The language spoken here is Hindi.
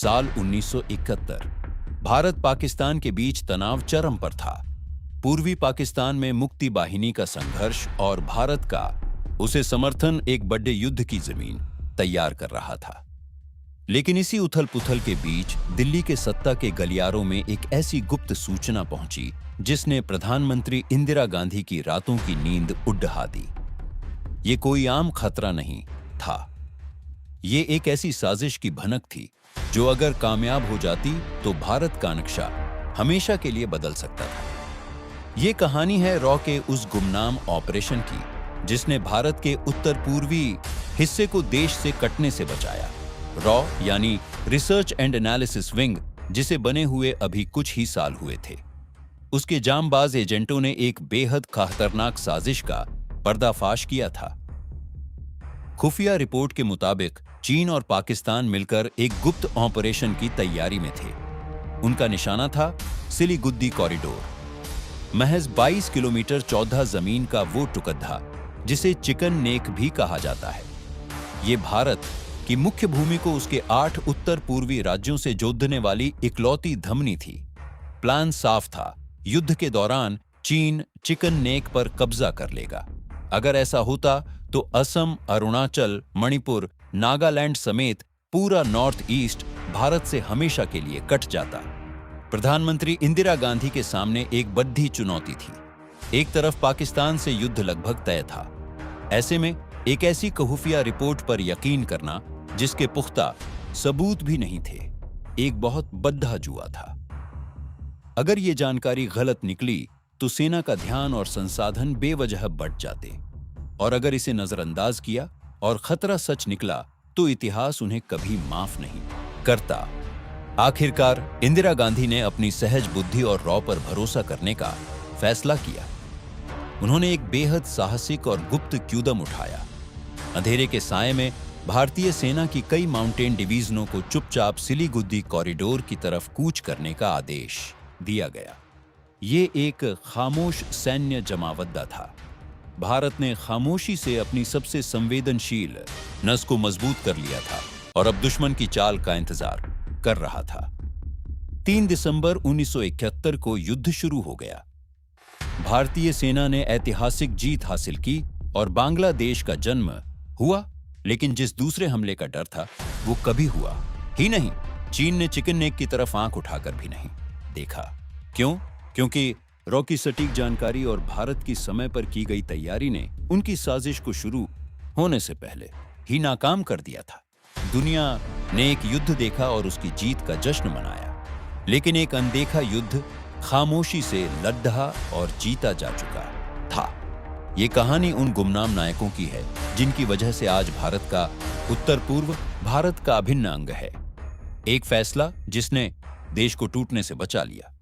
साल 1971। भारत पाकिस्तान के बीच तनाव चरम पर था। पूर्वी पाकिस्तान में मुक्ति बाहिनी का संघर्ष और भारत का उसे समर्थन एक बड़े युद्ध की जमीन तैयार कर रहा था। लेकिन इसी उथल पुथल के बीच दिल्ली के सत्ता के गलियारों में एक ऐसी गुप्त सूचना पहुंची जिसने प्रधानमंत्री इंदिरा गांधी की रातों की नींद उड़ा दी। ये कोई आम खतरा नहीं था। ये एक ऐसी साजिश की भनक थी जो अगर कामयाब हो जाती तो भारत का नक्शा हमेशा के लिए बदल सकता था। ये कहानी है रॉ के उस गुमनाम ऑपरेशन की जिसने भारत के उत्तर पूर्वी हिस्से को देश से कटने से बचाया। रॉ यानी रिसर्च एंड एनालिसिस विंग, जिसे बने हुए अभी कुछ ही साल हुए थे। उसके जांबाज एजेंटों ने एक बेहद खतरनाक साजिश का पर्दाफाश किया था। खुफिया रिपोर्ट के मुताबिक चीन और पाकिस्तान मिलकर एक गुप्त ऑपरेशन की तैयारी में थे। उनका निशाना था सिलीगुड़ी कॉरिडोर, महज 22 किलोमीटर चौड़ा जमीन का वो टुकड़ा जिसे चिकन नेक भी कहा जाता है। ये भारत की मुख्य भूमि को उसके 8 उत्तर पूर्वी राज्यों से जोड़ने वाली इकलौती धमनी थी। प्लान साफ था, युद्ध के दौरान चीन चिकन नेक पर कब्जा कर लेगा। अगर ऐसा होता तो असम, अरुणाचल, मणिपुर, नागालैंड समेत पूरा नॉर्थ ईस्ट भारत से हमेशा के लिए कट जाता। प्रधानमंत्री इंदिरा गांधी के सामने एक बड़ी चुनौती थी। एक तरफ पाकिस्तान से युद्ध लगभग तय था। ऐसे में एक ऐसी खुफिया रिपोर्ट पर यकीन करना जिसके पुख्ता सबूत भी नहीं थे, एक बहुत बड़ा जुआ था। अगर ये जानकारी गलत निकली तो सेना का ध्यान और संसाधन बेवजह बढ़ जाते, और अगर इसे नजरअंदाज किया और खतरा सच निकला तो इतिहास उन्हें कभी माफ नहीं करता। आखिरकार इंदिरा गांधी ने अपनी सहज बुद्धि और रॉ पर भरोसा करने का फैसला किया। उन्होंने एक बेहद साहसिक और गुप्त कदम उठाया। अंधेरे के साए में भारतीय सेना की कई माउंटेन डिवीजनों को चुपचाप सिलीगुड़ी कॉरिडोर की तरफ कूच करने का आदेश दिया गया। ये एक खामोश सैन्य जमावड़ा था। भारत ने खामोशी से अपनी सबसे संवेदनशील नस को मजबूत कर लिया था और अब दुश्मन की चाल का इंतजार कर रहा था। 3 दिसंबर 1971 को युद्ध शुरू हो गया। भारतीय सेना ने ऐतिहासिक जीत हासिल की और बांग्लादेश का जन्म हुआ। लेकिन जिस दूसरे हमले का डर था वो कभी हुआ ही नहीं। चीन ने चिकन नेक की तरफ आंख उठाकर भी नहीं देखा। क्यों? क्योंकि रॉ की सटीक जानकारी और भारत की समय पर की गई तैयारी ने उनकी साजिश को शुरू होने से पहले ही नाकाम कर दिया था। दुनिया ने एक युद्ध देखा और उसकी जीत का जश्न मनाया, लेकिन एक अनदेखा युद्ध खामोशी से लड़ा और जीता जा चुका था। ये कहानी उन गुमनाम नायकों की है जिनकी वजह से आज भारत का उत्तर पूर्व भारत का अभिन्न अंग है। एक फैसला जिसने देश को टूटने से बचा लिया।